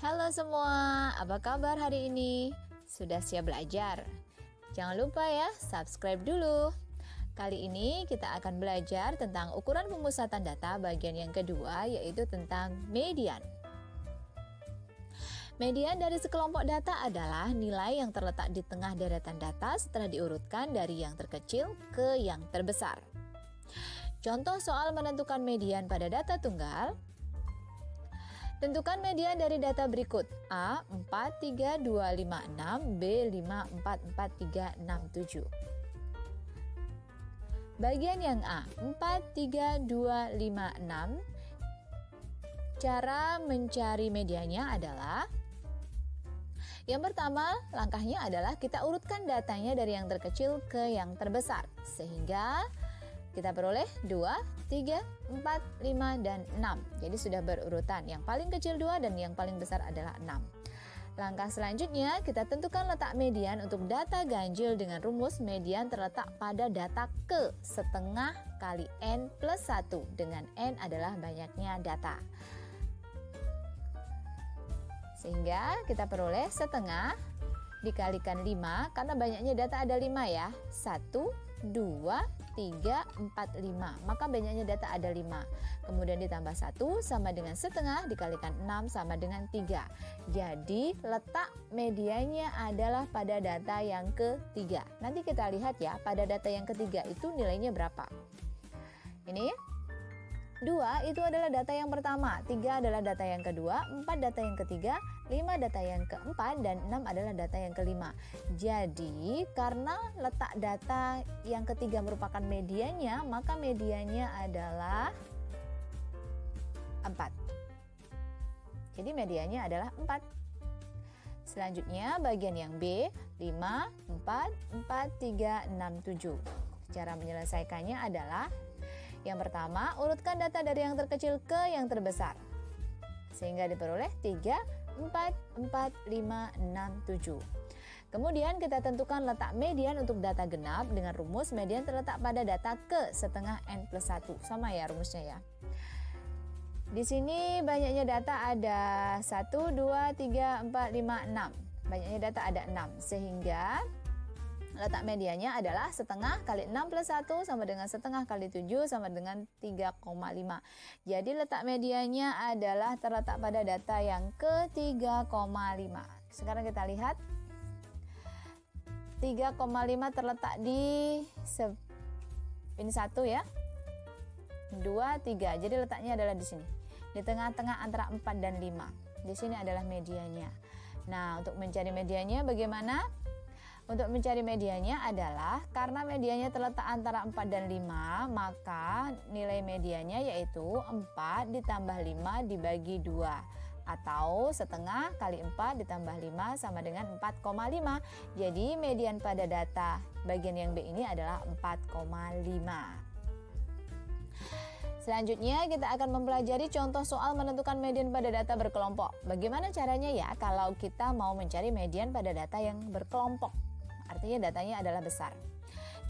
Halo semua, apa kabar hari ini? Sudah siap belajar? Jangan lupa ya, subscribe dulu. Kali ini kita akan belajar tentang ukuran pemusatan data bagian yang kedua, yaitu tentang median. Median dari sekelompok data adalah nilai yang terletak di tengah deretan data setelah diurutkan dari yang terkecil ke yang terbesar. Contoh soal menentukan median pada data tunggal. Tentukan median dari data berikut: A 43256, B 544367. Bagian yang A 43256. Cara mencari mediannya adalah: yang pertama, langkahnya adalah kita urutkan datanya dari yang terkecil ke yang terbesar, sehingga kita peroleh 2, 3, 4, 5, dan 6. Jadi sudah berurutan. Yang paling kecil 2 dan yang paling besar adalah 6. Langkah selanjutnya, kita tentukan letak median untuk data ganjil dengan rumus median terletak pada data ke setengah kali N plus 1, dengan N adalah banyaknya data. Sehingga kita peroleh setengah dikalikan 5, karena banyaknya data ada 5 ya. 1, 2, 3, 4, 5. Maka banyaknya data ada 5. Kemudian ditambah 1 sama dengan setengah dikalikan 6 sama dengan 3. Jadi letak mediannya adalah pada data yang ketiga. Nanti kita lihat ya, pada data yang ketiga itu nilainya berapa. Ini 2 itu adalah data yang pertama, 3 adalah data yang kedua, 4 data yang ketiga, 5 data yang keempat, dan 6 adalah data yang kelima. Jadi karena letak data yang ketiga merupakan mediannya, maka mediannya adalah 4. Jadi mediannya adalah 4. Selanjutnya bagian yang B, 5, 4, 4, 3, 6, 7. Cara menyelesaikannya adalah: yang pertama, urutkan data dari yang terkecil ke yang terbesar, sehingga diperoleh 3, 4, 4, 5, 6, 7. Kemudian kita tentukan letak median untuk data genap dengan rumus median terletak pada data ke setengah N plus 1. Sama ya rumusnya ya. Di sini banyaknya data ada 1, 2, 3, 4, 5, 6. Banyaknya data ada 6, sehingga letak mediannya adalah setengah kali 6 plus 1 sama dengan setengah kali 7 sama dengan 3,5. Jadi letak mediannya adalah terletak pada data yang ke 3,5. Sekarang kita lihat. 3,5 terletak di ini 1 ya. 2, 3. Jadi letaknya adalah di sini. Di tengah-tengah antara 4 dan 5. Di sini adalah mediannya. Nah, untuk mencari mediannya bagaimana? Untuk mencari mediannya adalah karena mediannya terletak antara 4 dan 5, maka nilai mediannya yaitu 4 ditambah 5 dibagi 2, atau setengah kali 4 ditambah 5 sama dengan 4,5. Jadi median pada data bagian yang B ini adalah 4,5. Selanjutnya kita akan mempelajari contoh soal menentukan median pada data berkelompok. Bagaimana caranya ya kalau kita mau mencari median pada data yang berkelompok? Artinya datanya adalah besar.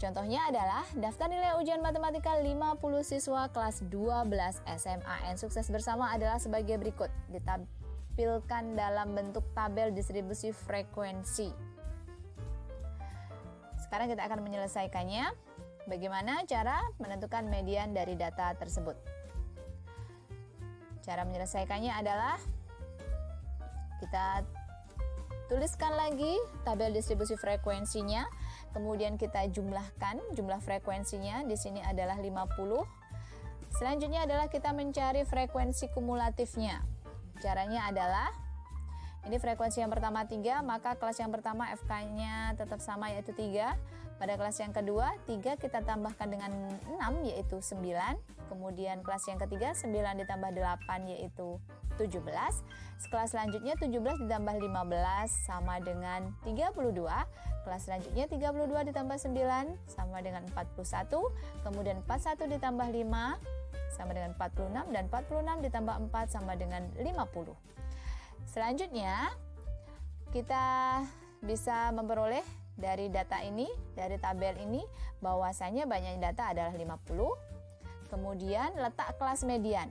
Contohnya adalah daftar nilai ujian matematika 50 siswa kelas 12 SMA. Sukses bersama adalah sebagai berikut. Ditampilkan dalam bentuk tabel distribusi frekuensi. Sekarang kita akan menyelesaikannya. Bagaimana cara menentukan median dari data tersebut? Cara menyelesaikannya adalah kita tuliskan lagi tabel distribusi frekuensinya, kemudian kita jumlahkan jumlah frekuensinya, di sini adalah 50. Selanjutnya adalah kita mencari frekuensi kumulatifnya. Caranya adalah, ini frekuensi yang pertama 3, maka kelas yang pertama FK-nya tetap sama yaitu 3. Pada kelas yang kedua, 3 kita tambahkan dengan 6 yaitu 9. Kemudian kelas yang ketiga, 9 ditambah 8 yaitu 17. Kelas selanjutnya 17 ditambah 15 sama dengan 32. Kelas selanjutnya 32 ditambah 9 sama dengan 41. Kemudian 41 ditambah 5 sama dengan 46, dan 46 ditambah 4 sama dengan 50. Selanjutnya kita bisa memperoleh dari data ini, dari tabel ini, bahwasanya banyak data adalah 50. Kemudian letak kelas median.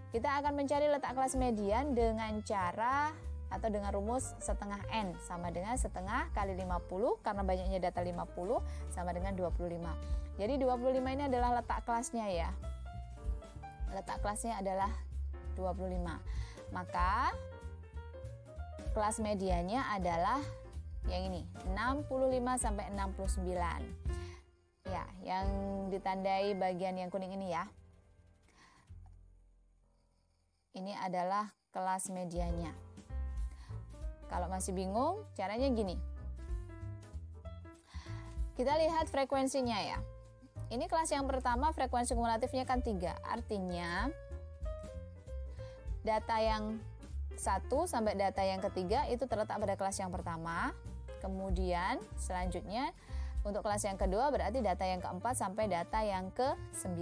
Kita akan mencari letak kelas median dengan cara atau dengan rumus setengah N sama dengan setengah kali 50, karena banyaknya data 50 sama dengan 25. Jadi 25 ini adalah letak kelasnya ya. Letak kelasnya adalah 25. Maka kelas medianya adalah yang ini, 65 sampai 69. Ya, yang ditandai bagian yang kuning ini ya. Ini adalah kelas medianya. Kalau masih bingung, caranya gini. Kita lihat frekuensinya ya. Ini kelas yang pertama, frekuensi kumulatifnya kan 3. Artinya data yang 1 sampai data yang ketiga itu terletak pada kelas yang pertama. Kemudian selanjutnya untuk kelas yang kedua berarti data yang keempat sampai data yang ke-9.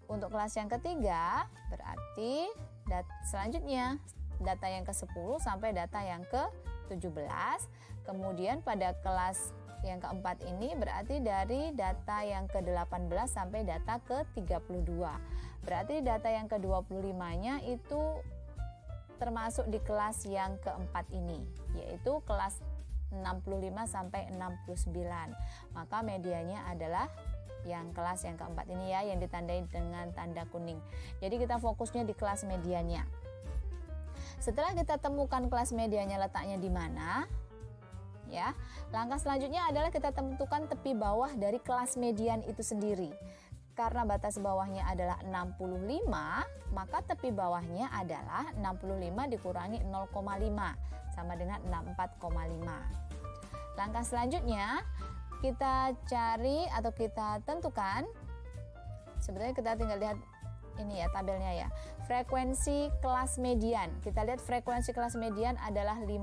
Untuk kelas yang ketiga berarti selanjutnya data yang ke-10 sampai data yang ke-17. Kemudian pada kelas yang keempat ini berarti dari data yang ke-18 sampai data ke-32. Berarti data yang ke-25-nya itu termasuk di kelas yang keempat ini, yaitu kelas 65 sampai 69. Maka medianya adalah yang kelas yang keempat ini ya, yang ditandai dengan tanda kuning. Jadi kita fokusnya di kelas medianya. Setelah kita temukan kelas medianya letaknya di mana, ya, langkah selanjutnya adalah kita tentukan tepi bawah dari kelas median itu sendiri. Karena batas bawahnya adalah 65, maka tepi bawahnya adalah 65 dikurangi 0,5 sama dengan 64,5. Langkah selanjutnya kita cari atau kita tentukan, sebenarnya kita tinggal lihat ini ya tabelnya ya, frekuensi kelas median. Kita lihat frekuensi kelas median adalah 15.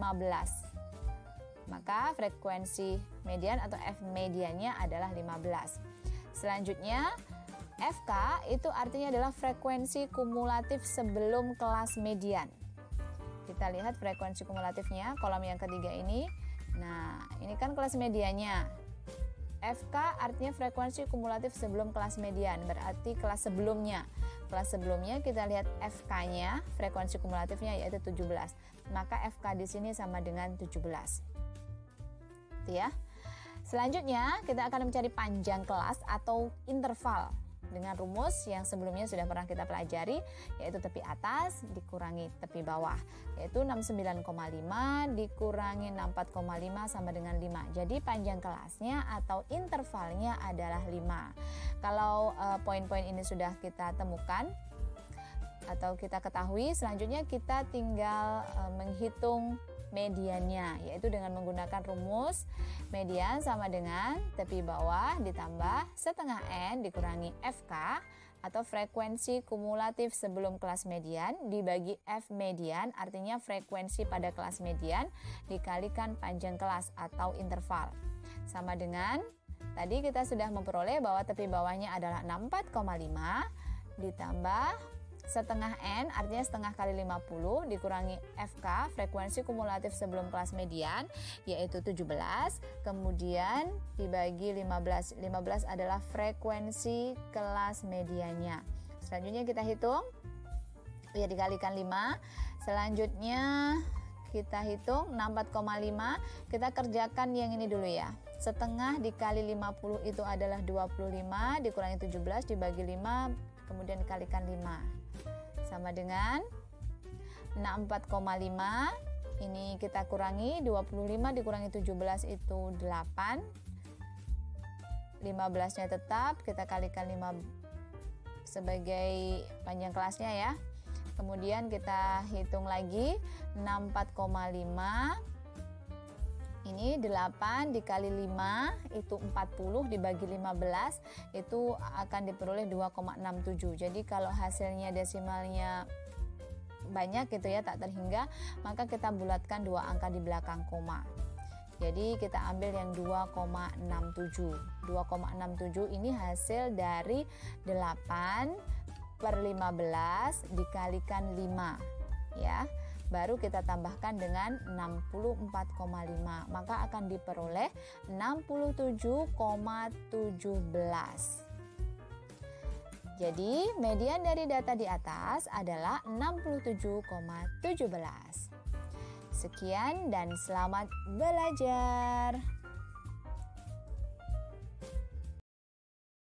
Maka frekuensi median atau F mediannya adalah 15. Selanjutnya FK itu artinya adalah frekuensi kumulatif sebelum kelas median. Kita lihat frekuensi kumulatifnya, kolom yang ketiga ini. Nah, ini kan kelas mediannya. FK artinya frekuensi kumulatif sebelum kelas median, berarti kelas sebelumnya. Kelas sebelumnya kita lihat FK-nya, frekuensi kumulatifnya yaitu 17. Maka FK di sini sama dengan 17. Itu ya. Selanjutnya kita akan mencari panjang kelas atau interval dengan rumus yang sebelumnya sudah pernah kita pelajari, yaitu tepi atas dikurangi tepi bawah, yaitu 69,5 dikurangi 64,5 sama dengan 5. Jadi panjang kelasnya atau intervalnya adalah 5. Kalau poin-poin ini sudah kita temukan atau kita ketahui, selanjutnya kita tinggal menghitung mediannya, yaitu dengan menggunakan rumus median sama dengan tepi bawah ditambah setengah N dikurangi FK atau frekuensi kumulatif sebelum kelas median dibagi F median, artinya frekuensi pada kelas median dikalikan panjang kelas atau interval, sama dengan tadi kita sudah memperoleh bahwa tepi bawahnya adalah 64,5 ditambah setengah N, artinya setengah kali 50 dikurangi FK, frekuensi kumulatif sebelum kelas median, yaitu 17, kemudian dibagi 15. 15 adalah frekuensi kelas mediannya. Selanjutnya kita hitung, ya dikalikan 5. Selanjutnya kita hitung 64,5, kita kerjakan yang ini dulu ya. Setengah dikali 50 itu adalah 25, dikurangi 17 dibagi 5, kemudian dikalikan 5. Sama dengan 64,5, ini kita kurangi 25 dikurangi 17 itu 8, 15 nya tetap kita kalikan 5 sebagai panjang kelasnya ya. Kemudian kita hitung lagi 64,5, ini 8 dikali 5 itu 40 dibagi 15 itu akan diperoleh 2,67. Jadi kalau hasilnya desimalnya banyak gitu ya, tak terhingga, maka kita bulatkan dua angka di belakang koma. Jadi kita ambil yang 2,67. 2,67 ini hasil dari 8/15 dikalikan 5 ya. Baru kita tambahkan dengan 64,5, maka akan diperoleh 67,17. Jadi median dari data di atas adalah 67,17. Sekian dan selamat belajar.